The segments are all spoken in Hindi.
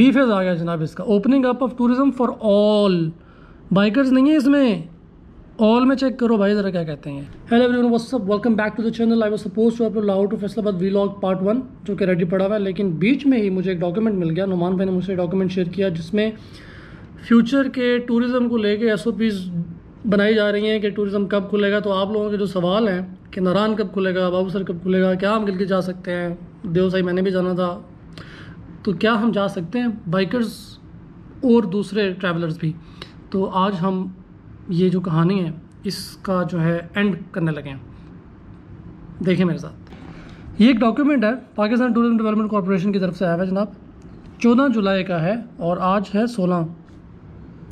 बी फेज आ गया जनाब इसका, opening up of tourism for all, bikers नहीं है इसमें, ऑल में चेक करो भाई ज़रा क्या कहते हैं। Hello everyone, what's up, welcome back to the channel. I was suppose to upload how to Faisalabad vlog part 1 जो कि रेडी पड़ा हुआ है, लेकिन बीच में ही मुझे एक डॉक्यूमेंट मिल गया। नुमान भाई ने मुझसे डॉक्यूमेंट शेयर किया जिसमें फ्यूचर के टूरिज़्म को लेके SOPs बनाई जा रही हैं कि टूरिज़्म कब खुलेगा। तो आप लोगों के जो सवाल हैं कि नारायण कब खुलेगा, बाबूसर कब खुलेगा, क्या हम गिलगित जा सकते हैं, देवसाई मैंने भी जाना था, तो क्या हम जा सकते हैं बाइकर्स और दूसरे ट्रैवलर्स भी। तो आज हम ये जो कहानी है इसका जो है एंड करने लगे हैं। देखिए मेरे साथ, ये एक डॉक्यूमेंट है पाकिस्तान टूरिज्म डेवलपमेंट कॉर्पोरेशन की तरफ से आया है जनाब, 14 जुलाई का है और आज है 16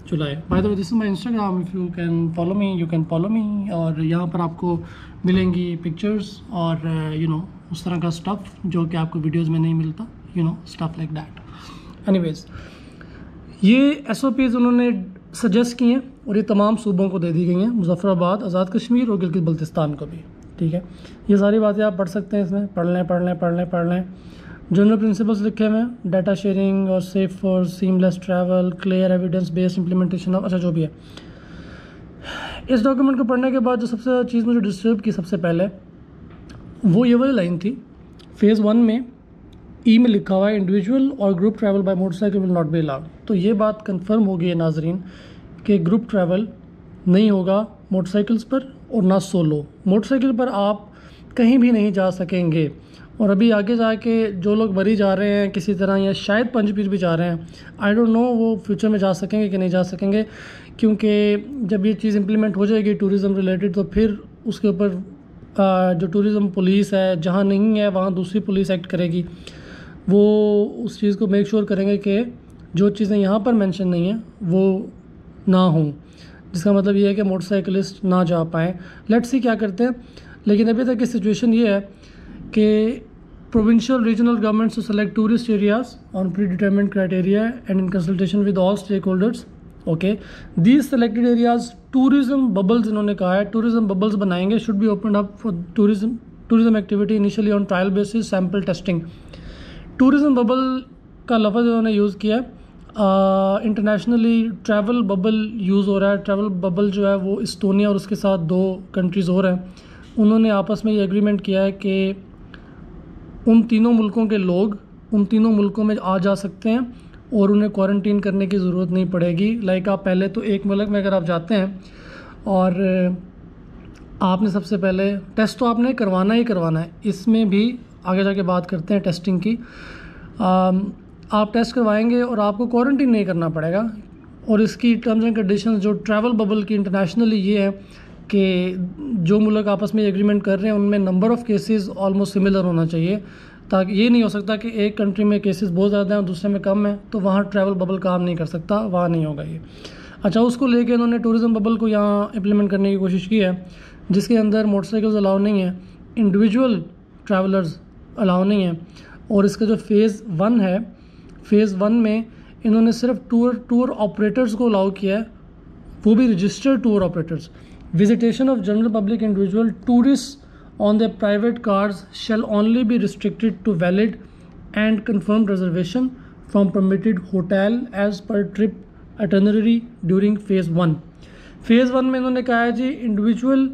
जुलाई। By the way, this is my Instagram, if you can follow me you can follow me. और यहाँ पर आपको मिलेंगी पिक्चर्स और उस तरह का स्टफ़ जो कि आपको वीडियोज़ में नहीं मिलता, स्टफ़ लाइक दैट। एनीवेज, ये SOPs उन्होंने सजेस्ट की हैं और ये तमाम सूबों को दे दी गई हैं, मुजफ्फराबाद, आज़ाद कश्मीर और गिलगित बल्तिस्तान को भी। ठीक है, ये सारी बातें आप पढ़ सकते हैं, इसमें पढ़ लें। जनरल प्रिंसिपल्स लिखे हुए हैं, डाटा शेयरिंग और सेफ और seamless travel, clear evidence based implementation of, अच्छा जो भी है। इस डॉक्यूमेंट को पढ़ने के बाद जो सबसे चीज़ मुझे डिस्टर्ब की सबसे पहले वो ये वाली लाइन थी, फेज़ 1 में ई में लिखा हुआ है इंडिविजुअल और group travel by motorcycle will not be allowed. तो ये बात कंफर्म हो गई है नाजरीन कि ग्रुप ट्रैवल नहीं होगा मोटरसाइकिल्स पर और ना सोलो। मोटरसाइकिल पर आप कहीं भी नहीं जा सकेंगे। और अभी आगे जाके जो लोग बरी जा रहे हैं किसी तरह या शायद पंजपीर भी जा रहे हैं, आई डोंट नो वो फ्यूचर में जा सकेंगे कि नहीं जा सकेंगे, क्योंकि जब ये चीज़ इम्प्लीमेंट हो जाएगी टूरिज़म रिलेटेड तो फिर उसके ऊपर जो टूरिज़म पुलिस है, जहाँ नहीं है वहाँ दूसरी पुलिस एक्ट करेगी। वो उस चीज़ को मेक श्योर करेंगे कि जो चीज़ें यहाँ पर मेंशन नहीं है वो ना हों, जिसका मतलब ये है कि मोटरसाइकिलिस्ट ना जा पाएँ। लेट्स सी क्या करते हैं। लेकिन अभी तक की सिचुएशन ये है कि provincial regional governments to select tourist areas on predetermined criteria and in consultation with all stakeholders. Okay, these selected areas tourism bubbles इन्होंने कहा है, tourism bubbles बनाएंगे, should be opened up for tourism activity initially on trial basis, sample testing. tourism bubble का लफ्ज़ इन्होंने यूज़ किया है। इंटरनेशनली ट्रैवल बबल यूज़ हो रहा है। ट्रैवल बबल जो है वो इस्टोनिया और उसके साथ 2 कंट्रीज़ और हैं, उन्होंने आपस में ये एग्रीमेंट किया है कि उन तीनों मुल्कों के लोग उन तीनों मुल्कों में आ जा सकते हैं और उन्हें क्वारंटीन करने की ज़रूरत नहीं पड़ेगी। लाइक आप पहले तो एक मुल्क में अगर आप जाते हैं और आपने सबसे पहले टेस्ट तो आपने करवाना ही करवाना है, इसमें भी आगे जाके बात करते हैं टेस्टिंग की। आप टेस्ट करवाएंगे और आपको क्वारंटीन नहीं करना पड़ेगा। और इसकी टर्म्स एंड कंडीशंस जो ट्रैवल बबल की इंटरनेशनली ये है कि जो मुल्क आपस में एग्रीमेंट कर रहे हैं उनमें number of cases almost similar होना चाहिए, ताकि ये नहीं हो सकता कि एक कंट्री में केसेस बहुत ज़्यादा हैं और दूसरे में कम है तो वहाँ ट्रैवल बबल काम नहीं कर सकता, वहाँ नहीं होगा ये। अच्छा, उसको लेके इन्होंने टूरिज़म बबल को यहाँ इम्प्लीमेंट करने की कोशिश की है, जिसके अंदर मोटरसाइकिल्स अलाउ नहीं है, इंडिविजुअल ट्रैवलर्स अलाउ नहीं है। और इसका जो फेज़ 1 है, फेज़ 1 में इन्होंने सिर्फ टूर ऑपरेटर्स को अलाउ किया है, वो भी registered tour operators. Visitation of general public individual tourists on their private cars shall only be restricted to valid and confirmed reservation from permitted hotel as per trip itinerary during phase 1. Phase 1 में इन्होंने कहा है जी इंडिविजुअल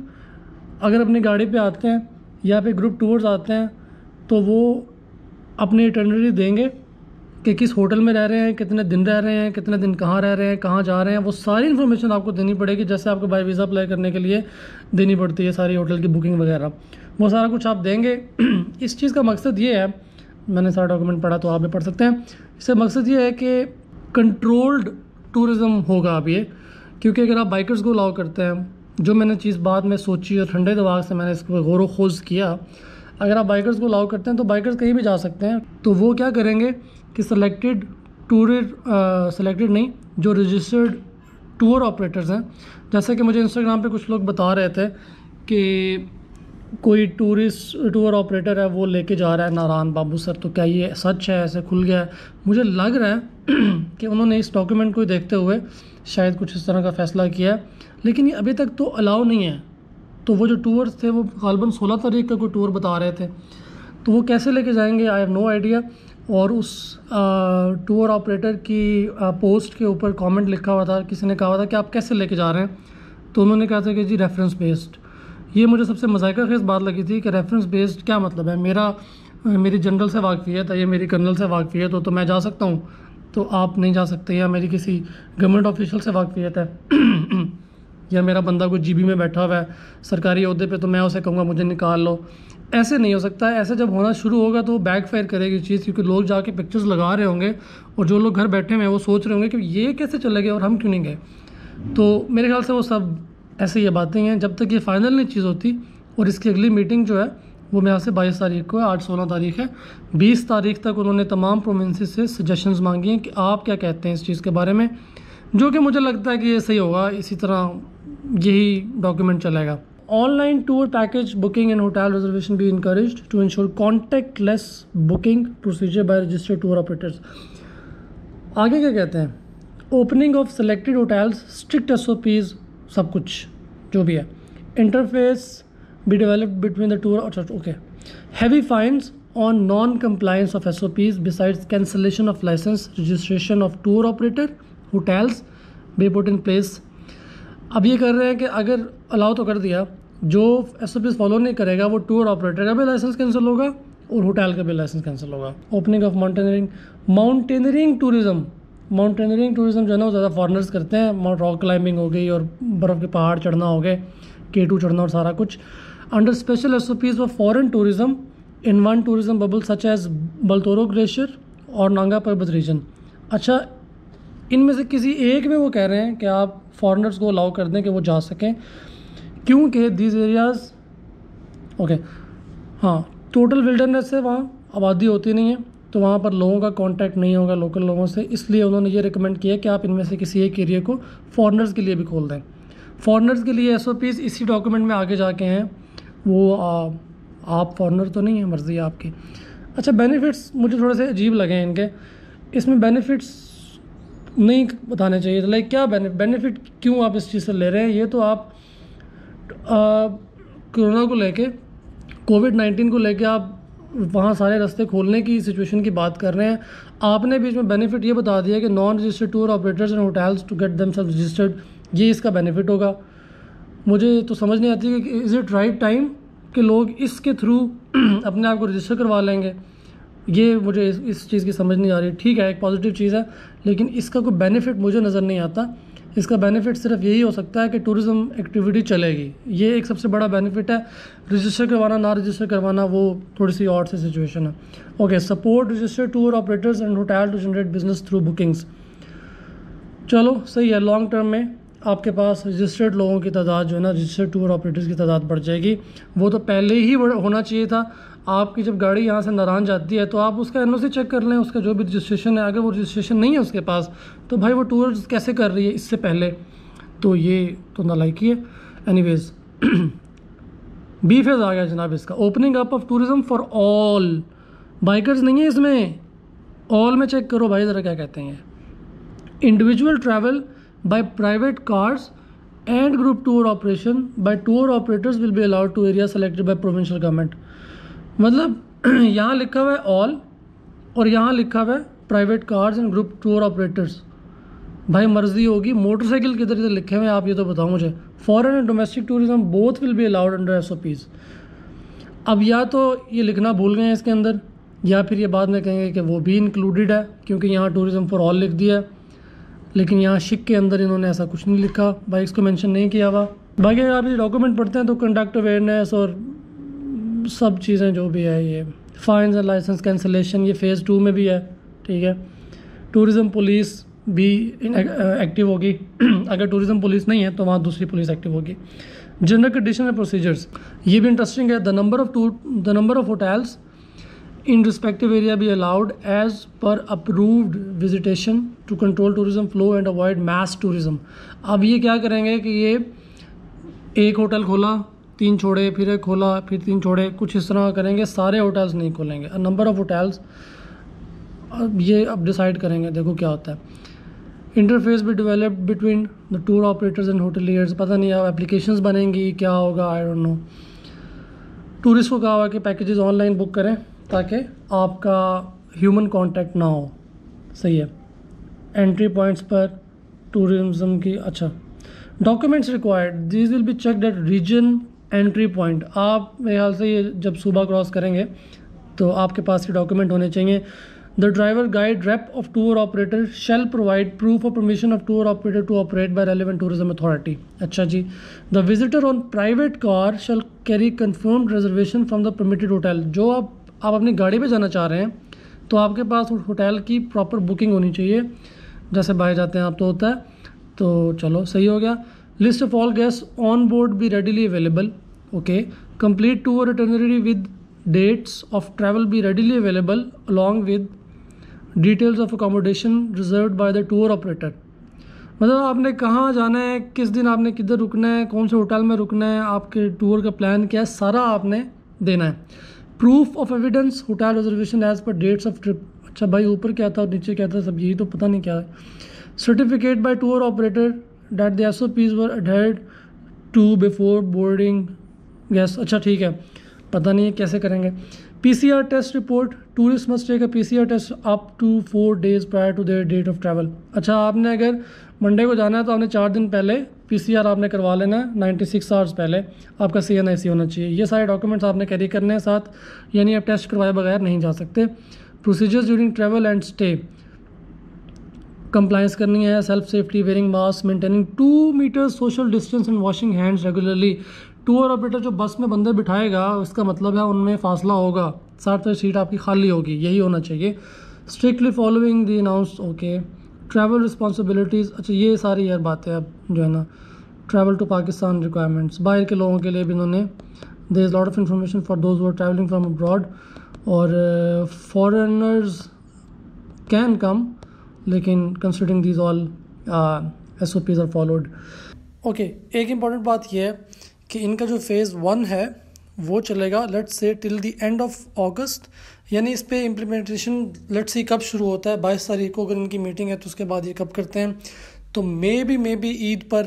अगर अपनी गाड़ी पे आते हैं या फिर ग्रुप टूर्स आते हैं तो वो अपनी इटिनरी देंगे कि किस होटल में रह रहे हैं, कितने दिन रह रहे हैं, कितने दिन कहाँ रह रहे हैं, कहाँ जा रहे हैं, वो सारी इन्फॉर्मेशन आपको देनी पड़ेगी, जैसे आपको बाय वीज़ा अप्लाई करने के लिए देनी पड़ती है सारी होटल की बुकिंग वगैरह, वो सारा कुछ आप देंगे। इस चीज़ का मकसद ये है, मैंने सारा डॉक्यूमेंट पढ़ा तो आप भी पढ़ सकते हैं, इससे मकसद ये है कि कंट्रोल्ड टूरिज़म होगा अब ये, क्योंकि अगर आप बाइकर्स को अलाउ करते हैं, जो मैंने चीज़ बाद में सोची और ठंडे दिमाग से मैंने इसको गौर व खोज किया, अगर आप बाइकर्स को अलाउ करते हैं तो बाइकर्स कहीं भी जा सकते हैं। तो वो क्या करेंगे कि सेलेक्टेड नहीं, जो रजिस्टर्ड टूर ऑपरेटर्स हैं, जैसे कि मुझे इंस्टाग्राम पे कुछ लोग बता रहे थे कि कोई टूर ऑपरेटर है वो लेके जा रहा है नारायण बाबूसर, तो क्या ये सच है, ऐसे खुल गया है? मुझे लग रहा है कि उन्होंने इस डॉक्यूमेंट को देखते हुए शायद कुछ इस तरह का फ़ैसला किया है, लेकिन ये अभी तक तो अलाउ नहीं है। तो वो जो टूर्स थे वो गालिबन 16 तारीख का कोई टूर बता रहे थे, तो वो कैसे लेके जाएंगे, आई हैव नो आइडिया। और उस टूर ऑपरेटर की पोस्ट के ऊपर कमेंट लिखा हुआ था, किसी ने कहा हुआ था कि आप कैसे लेके जा रहे हैं, तो उन्होंने कहा था कि जी रेफरेंस बेस्ड। ये मुझे सबसे मज़ाक़ा खेज़ बात लगी थी कि रेफरेंस बेस्ड क्या मतलब है, मेरी जनरल से वाकफ़ियत है या मेरी कर्नल से वाकफ़ियत हो तो मैं जा सकता हूँ, तो आप नहीं जा सकते, या मेरी किसी गवर्नमेंट ऑफिशियल से वाकफ़ियत है या मेरा बंदा कोई जीबी में बैठा हुआ है सरकारी अहदे पे, तो मैं उसे कहूँगा मुझे निकाल लो। ऐसे नहीं हो सकता है। ऐसे जब होना शुरू होगा तो बैक फायर करेगी चीज़, क्योंकि लोग जाके पिक्चर्स लगा रहे होंगे और जो लोग घर बैठे हुए हैं वो सोच रहे होंगे कि ये कैसे चले गए और हम क्यों नहीं गए। तो मेरे ख्याल से वो सब ऐसे ये बातें हैं। जब तक ये फाइनल नहीं चीज़ होती, और इसकी अगली मीटिंग जो है वो मेरे यहाँ से 22 तारीख को है, आज 16 तारीख है, 20 तारीख तक उन्होंने तमाम प्रोविंसेस से सजेशंस मांगी हैं कि आप क्या कहते हैं इस चीज़ के बारे में, जो कि मुझे लगता है कि ये सही होगा। इसी तरह यही डॉक्यूमेंट चलेगा। Online tour package booking and hotel reservation be encouraged to ensure contactless booking procedure by registered tour operators. आगे क्या कहते हैं, opening of selected hotels, strict SOPs, सब कुछ जो भी है, interface be developed between the tour okay, heavy fines on non-compliance of SOPs besides cancellation of license, registration of tour operator, hotels be put in place। अब ये कर रहे हैं कि अगर अलाउ तो कर दिया, जो SOPs फॉलो नहीं करेगा वो टूर ऑपरेटर का भी लाइसेंस कैंसिल होगा और होटल का भी लाइसेंस कैंसिल होगा। ओपनिंग ऑफ माउंटेनियरिंग टूरिज्म जो है ना वो ज़्यादा फॉरनर्स करते हैं, रॉक क्लाइंबिंग हो गई और बर्फ़ के पहाड़ चढ़ना हो गए, K2 चढ़ना और सारा कुछ। Under special SOPs for foreign tourism in one tourism bubble such as Baltoro glacier और नांगा पर्वत रीजन। अच्छा, इनमें से किसी एक में वो कह रहे हैं कि आप फॉरेनर्स को अलाउ कर दें कि वो जा सकें, क्योंकि दीज एरियाज़ ओके, हाँ, टोटल विल्डरनेस है, वहाँ आबादी होती नहीं है, तो वहाँ पर लोगों का कांटेक्ट नहीं होगा लोकल लोगों से, इसलिए उन्होंने ये रिकमेंड किया कि आप इनमें से किसी एक एरिया को फॉरेनर्स के लिए भी खोल दें। फॉरेनर्स के लिए SOPs इसी डॉक्यूमेंट में आगे जाके हैं, वो आप फॉरेनर तो नहीं है, मर्ज़ी है आपकी। अच्छा, बेनिफिट्स मुझे थोड़े से अजीब लगे हैं इनके, इसमें बेनिफिट्स नहीं बताने चाहिए। तो लाइक क्या बेनिफिट क्यों आप इस चीज़ से ले रहे हैं? ये तो आप कोरोना को लेके, COVID-19 को लेके आप वहाँ सारे रास्ते खोलने की सिचुएशन की बात कर रहे हैं। आपने बीच में बेनिफिट ये बता दिया कि non registered tour operators and hotels to get themselves registered, ये इसका बेनिफिट होगा। मुझे तो समझ नहीं आती कि इज़ इट राइट टाइम कि लोग इसके थ्रू अपने आप को रजिस्टर करवा लेंगे। ये मुझे इस चीज़ की समझ नहीं आ रही। ठीक है, एक पॉजिटिव चीज़ है, लेकिन इसका कोई बेनिफिट मुझे नज़र नहीं आता। इसका बेनिफिट सिर्फ यही हो सकता है कि टूरिज़्म एक्टिविटी चलेगी, ये एक सबसे बड़ा बेनिफिट है। रजिस्टर करवाना ना रजिस्टर करवाना वो थोड़ी सी और सी सिचुएशन है। Okay, support registered tour operators and hotel to generate business through bookings. चलो सही है, लॉन्ग टर्म में आपके पास रजिस्टर्ड लोगों की तादाद जो है ना, रजिस्टर्ड टूर ऑपरेटर्स की तादाद बढ़ जाएगी। वो तो पहले ही होना चाहिए था। आपकी जब गाड़ी यहाँ से नारायण जाती है तो आप उसका NOC चेक कर लें, उसका जो भी रजिस्ट्रेशन है। अगर वो रजिस्ट्रेशन नहीं है उसके पास तो भाई वो टूर कैसे कर रही है इससे पहले, तो ये तो नालायकी है। एनीवेज बी फेज आ गया जनाब इसका, opening up of tourism for all. Bikers नहीं है इसमें, ऑल में चेक करो भाई ज़रा क्या कहते हैं। Individual travel by private cars and group tour operation by tour operators will be allowed to areas selected by provincial government। मतलब यहाँ लिखा हुआ है ऑल और यहाँ लिखा हुआ है private cars and group tour operators. भाई मर्जी होगी, मोटरसाइकिल किधर इधर लिखे हुए हैं आप ये तो बताओ मुझे। Foreign and domestic tourism both will be allowed under SOPs। अब या तो ये लिखना भूल गए हैं इसके अंदर, या फिर ये बाद में कहेंगे कि वो भी इंक्लूडेड है, क्योंकि यहाँ टूरिज्म फॉर ऑल लिख दिया है, लेकिन यहाँ शिक के अंदर इन्होंने ऐसा कुछ नहीं लिखा, बाइक्स को मेंशन नहीं किया हुआ। बाकी अगर आप ये डॉक्यूमेंट पढ़ते हैं तो कंडक्ट अवेयरनेस और सब चीज़ें जो भी है, ये फाइन्स एंड लाइसेंस कैंसिलेशन, ये फ़ेज़ 2 में भी है। ठीक है, टूरिज़म पुलिस भी एक्टिव होगी। अगर टूरिज़म पुलिस नहीं है तो वहाँ दूसरी पुलिस एक्टिव होगी। जनरल कंडीशन एंड प्रोसीजर्स, ये भी इंटरेस्टिंग है। The number of hotels in respective area be allowed as per approved visitation to control tourism flow and avoid mass tourism। अब ये क्या करेंगे कि ये एक होटल खोला, 3 छोड़े, फिर एक खोला, फिर 3 छोड़े, कुछ इस तरह करेंगे, सारे होटल्स नहीं खोलेंगे। नंबर ऑफ होटल्स अब ये अब डिसाइड करेंगे, देखो क्या होता है। इंटरफेस भी developed between the tour operators and hoteliers, पता नहीं अब एप्लीकेशंस बनेंगी, क्या होगा, आई डोंट नो। टूरिस्ट को कहा हुआ कि पैकेजेस ऑनलाइन बुक करें ताकि आपका ह्यूमन कांटेक्ट ना हो, सही है। एंट्री पॉइंट्स पर टूरिज्म की, अच्छा documents required, this will be checked at region entry point. आप मेरे ख्याल से ये जब सूबा क्रॉस करेंगे तो आपके पास ये डॉक्यूमेंट होने चाहिए। The driver guide rep of tour operator shall provide proof of permission of tour operator to operate by relevant tourism authority. अच्छा जी। The visitor on private car shall carry confirmed reservation from the permitted hotel. जो आप अपनी गाड़ी पे जाना चाह रहे हैं तो आपके पास होटल की प्रॉपर बुकिंग होनी चाहिए, जैसे बाहर जाते हैं आप तो होता है। तो चलो सही हो गया। List of all guest on board be readily available, okay. Complete tour itinerary with dates of travel be readily available along with details of accommodation reserved by the tour operator. मतलब आपने कहाँ जाना है, किस दिन आपने किधर रुकना है, कौन से होटल में रुकना है, आपके टूर का प्लान क्या है, सारा आपने देना है। Proof of evidence hotel reservation as per dates of trip. अच्छा भाई ऊपर क्या था और नीचे क्या था, सब यही तो पता नहीं क्या है। Certificate by tour operator that the SOPs were adhered to before boarding guest. अच्छा ठीक है, पता नहीं है कैसे करेंगे। PCR test report, tourist must take a PCR test up to 4 days prior to their date of travel. अच्छा आपने अगर मंडे को जाना है तो आपने 4 दिन पहले PCR आपने करवा लेना है, 96 आवर्स पहले आपका CNIC होना चाहिए। ये सारे डॉक्यूमेंट्स आपने कैरी करने हैं साथ, यानी आप टेस्ट करवाए बगैर नहीं जा सकते। Procedures during travel and stay, compliance करनी है, self safety, wearing mask, maintaining 2 metres social distance and washing hands regularly. Tour operator जो बस में बंदे बिठाएगा उसका मतलब है उनमें फासला होगा, 60 सीट आपकी खाली होगी, यही होना चाहिए। Strictly following the announce, okay. Travel responsibilities, अच्छा ये सारी यार बातें अब जो है ना। ट्रैवल टू पाकिस्तान रिक्वायरमेंट्स, बाहर के लोगों के लिए भी इन्होंने, there is lot of information for those who are travelling from abroad. और फॉरेनर्स कैन कम, लेकिन considering these all SOPs are followed. Okay, एक इम्पॉर्टेंट बात यह है कि इनका जो फेज़ 1 है वो चलेगा let's say till the end of अगस्त, यानी इस पे इम्प्लीमेंटेशन लेट्स से कब शुरू होता है, 22 तारीख को अगर इनकी मीटिंग है तो उसके बाद ये कब करते हैं। तो मे बी ईद पर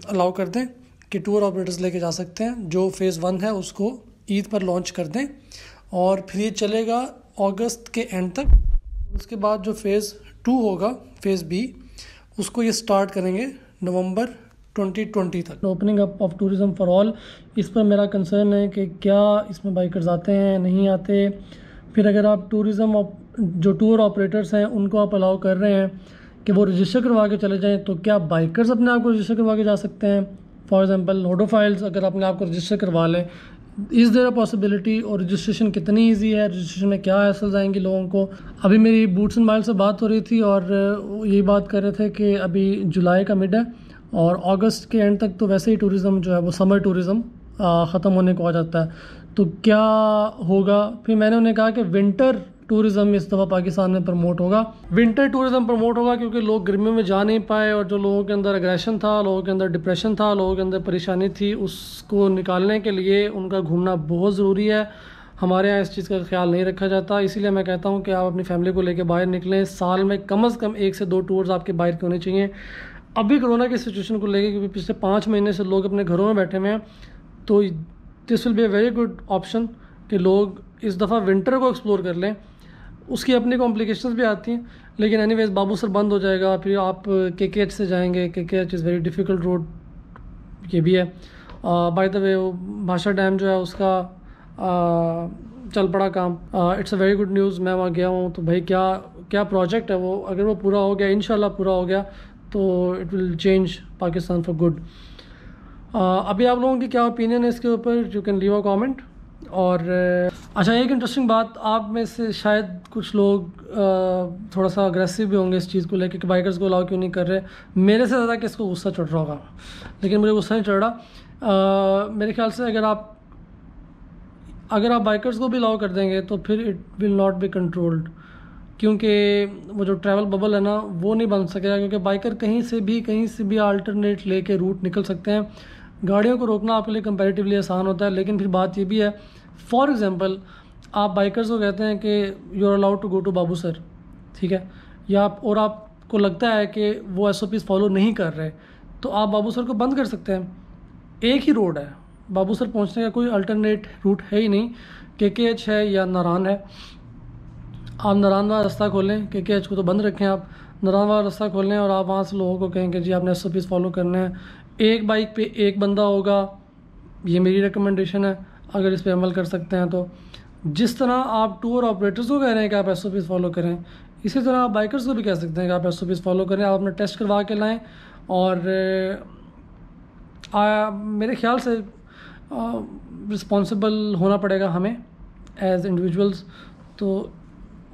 अलाउ कर दें कि टूर ऑपरेटर्स लेके जा सकते हैं, जो फेज़ 1 है उसको ईद पर लॉन्च कर दें और फिर ये चलेगा अगस्त के एंड तक। उसके बाद जो फेज़ 2 होगा, फेज़ B, उसको ये स्टार्ट करेंगे नवंबर 2020 तक। Opening up of tourism for all, इस पर मेरा कंसर्न है कि क्या इसमें बाइकर्स आते हैं नहीं आते। फिर अगर आप टूरिज़्म जो टूर ऑपरेटर्स हैं उनको आप अलाउ कर रहे हैं कि वो रजिस्टर करवा के चले जाएं, तो क्या बाइकर्स अपने आप को रजिस्टर करवा के जा सकते हैं। फॉर एग्जांपल नोडोफाइल्स अगर अपने आप को रजिस्टर करवा लें, इज़ देयर अ पॉसिबिलिटी, और रजिस्ट्रेशन कितनी ईजी है, रजिस्ट्रेशन में क्या हैसल्स आएंगे लोगों को। अभी मेरी बूट्स एंड माइल से बात हो रही थी और यही बात कर रहे थे कि अभी जुलाई का मिड है और अगस्त के एंड तक तो वैसे ही टूरिज़्म जो है वो समर टूरिज़्म ख़त्म होने को आ जाता है, तो क्या होगा। फिर मैंने उन्हें कहा कि विंटर टूरिज़्म इस दफ़ा पाकिस्तान में प्रमोट होगा। विंटर टूरिज़्म प्रमोट होगा क्योंकि लोग गर्मियों में जा नहीं पाए और जो लोगों के अंदर एग्रेशन था, लोगों के अंदर डिप्रेशन था, लोगों के अंदर परेशानी थी, उसको निकालने के लिए उनका घूमना बहुत ज़रूरी है। हमारे यहाँ इस चीज़ का ख्याल नहीं रखा जाता, इसीलिए मैं कहता हूँ कि आप अपनी फैमिली को लेकर बाहर निकलें। साल में कम से कम 1 से 2 टूर्स आपके बाहर के होने चाहिए। अभी कोरोना की सिचुएशन को लेकर, क्योंकि पिछले 5 महीने से लोग अपने घरों में बैठे हुए हैं, तो this will be a very good option कि लोग इस दफ़ा विंटर को एक्सप्लोर कर लें। उसकी अपनी कॉम्प्लिकेशंस भी आती हैं, लेकिन एनीवेज बाबूसर बंद हो जाएगा, फिर आप KKH से जाएंगे, KKH is very difficult road, ये भी है। बाय द वे वो भाषा डैम जो है उसका चल पड़ा काम, it's a very good news. मैं वहाँ गया हूँ तो भाई क्या प्रोजेक्ट है वो, अगर वो पूरा हो गया, इंशाल्लाह पूरा हो गया, तो it will change Pakistan for good. अभी आप लोगों की क्या ओपिनियन है इसके ऊपर, you can leave a comment. और अच्छा, एक इंटरेस्टिंग बात, आप में से शायद कुछ लोग थोड़ा सा अग्रेसिव भी होंगे इस चीज़ को लेकर कि बाइकर्स को अलाउ क्यों नहीं कर रहे। मेरे से ज़्यादा किसको गुस्सा चढ़ रहा होगा, लेकिन मुझे गुस्सा नहीं चढ़ रहा। मेरे ख्याल से अगर आप बाइकर्स को भी अलाउ कर देंगे तो फिर it will not be controlled, क्योंकि वो जो ट्रैवल बबल है ना वो नहीं बन सकेगा, क्योंकि बाइकर कहीं से भी अल्टरनेट लेके रूट निकल सकते हैं। गाड़ियों को रोकना आपके लिए कंपैरेटिवली आसान होता है, लेकिन फिर बात ये भी है, फॉर एग्जांपल आप बाइकर्स को कहते हैं कि you are allowed to go to Babusar, ठीक है, या और आपको लगता है कि वो SOPs फॉलो नहीं कर रहे, तो आप बाबूसर को बंद कर सकते हैं। एक ही रोड है, बाबूसर पहुंचने का कोई अल्टरनेट रूट है ही नहीं, KKH है या नारान है। आप नारायण वाला रास्ता खोलें, KKH को तो बंद रखें, आप नारायण वाला रास्ता खोलें और आप वहाँ से लोगों को कहें कि जी आपने SOPs फॉलो करने हैं। एक बाइक पे एक बंदा होगा, ये मेरी रिकमेंडेशन है, अगर इस पर अमल कर सकते हैं तो। जिस तरह आप टूर ऑपरेटर्स को कह रहे हैं कि आप SOPs फॉलो करें, इसी तरह आप बाइकर्स को भी कह सकते हैं कि आप SOPs फॉलो करें। आप अपना टेस्ट करवा के लाएँ और मेरे ख्याल से रिस्पॉन्सिबल होना पड़ेगा हमें एज इंडिविजुअल्स। तो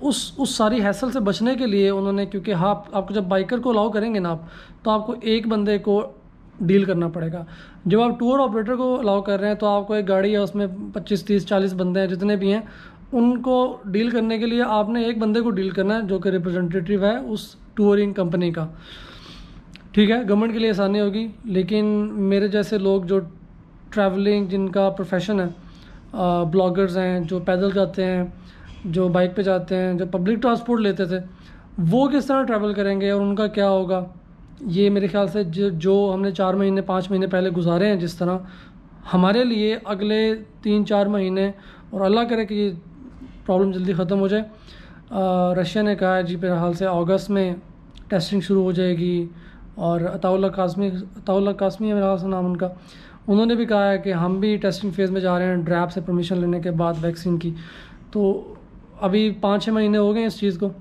उस सारी हैसल से बचने के लिए उन्होंने, क्योंकि हाँ आपको जब बाइकर को अलाउ करेंगे ना आप, तो आपको एक बंदे को डील करना पड़ेगा। जब आप टूर ऑपरेटर को अलाउ कर रहे हैं तो आपको एक गाड़ी है, उसमें 25, 30, 40 बंदे हैं, जितने भी हैं, उनको डील करने के लिए आपने एक बंदे को डील करना है जो कि रिप्रेजेंटेटिव है उस टूरिंग कंपनी का। ठीक है, गवर्नमेंट के लिए आसानी होगी, लेकिन मेरे जैसे लोग जो ट्रैवलिंग जिनका प्रोफेशन है, ब्लॉगर्स हैं, जो पैदल जाते हैं, जो बाइक पे जाते हैं, जो पब्लिक ट्रांसपोर्ट लेते थे, वो किस तरह ट्रैवल करेंगे और उनका क्या होगा। ये मेरे ख्याल से जो हमने 4 महीने 5 महीने पहले गुजारे हैं, जिस तरह हमारे लिए अगले 3-4 महीने, और अल्लाह करे कि ये प्रॉब्लम जल्दी ख़त्म हो जाए। रशिया ने कहा है जी मेरे हाल से अगस्त में टेस्टिंग शुरू हो जाएगी, और अताउल्ला कासमी है मेरे हाल से नाम उनका, उन्होंने भी कहा है कि हम भी टेस्टिंग फेज़ में जा रहे हैं ड्रैप से परमिशन लेने के बाद वैक्सीन की। तो अभी 5-6 महीने हो गए इस चीज़ को,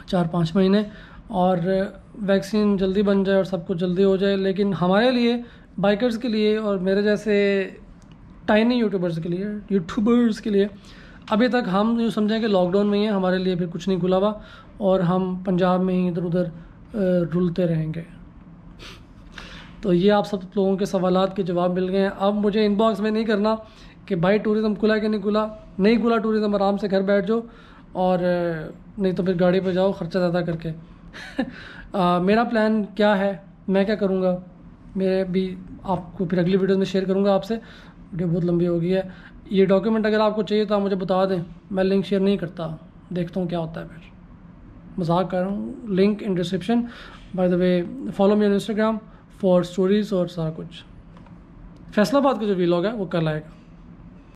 4-5 महीने, और वैक्सीन जल्दी बन जाए और सब कुछ जल्दी हो जाए। लेकिन हमारे लिए, बाइकर्स के लिए और मेरे जैसे टाइनी यूट्यूबर्स के लिए अभी तक हम यूँ समझें कि लॉकडाउन में ही है, हमारे लिए भी कुछ नहीं खुला हुआ और हम पंजाब में ही इधर उधर रुलते रहेंगे। तो ये आप सब लोगों के सवालात के जवाब मिल गए हैं। अब मुझे इनबॉक्स में नहीं करना कि भाई टूरिज़म खुला कि नहीं खुला, नहीं खुला टूरिज़म, आराम से घर बैठ जाओ, और नहीं तो फिर गाड़ी पे जाओ ख़र्चा ज़्यादा करके। मेरा प्लान क्या है, मैं क्या करूँगा, मैं भी आपको फिर अगली वीडियो में शेयर करूँगा आपसे। वीडियो बहुत लंबी हो गई है। ये डॉक्यूमेंट अगर आपको चाहिए तो आप मुझे बता दें, मैं लिंक शेयर नहीं करता, देखता हूँ क्या होता है, फिर मजाक कर रहा हूँ। Link in description. Bye the way follow me on Instagram for stories और सारा कुछ। फैसलाबाद का जो व्लॉग है वो कल आएगा।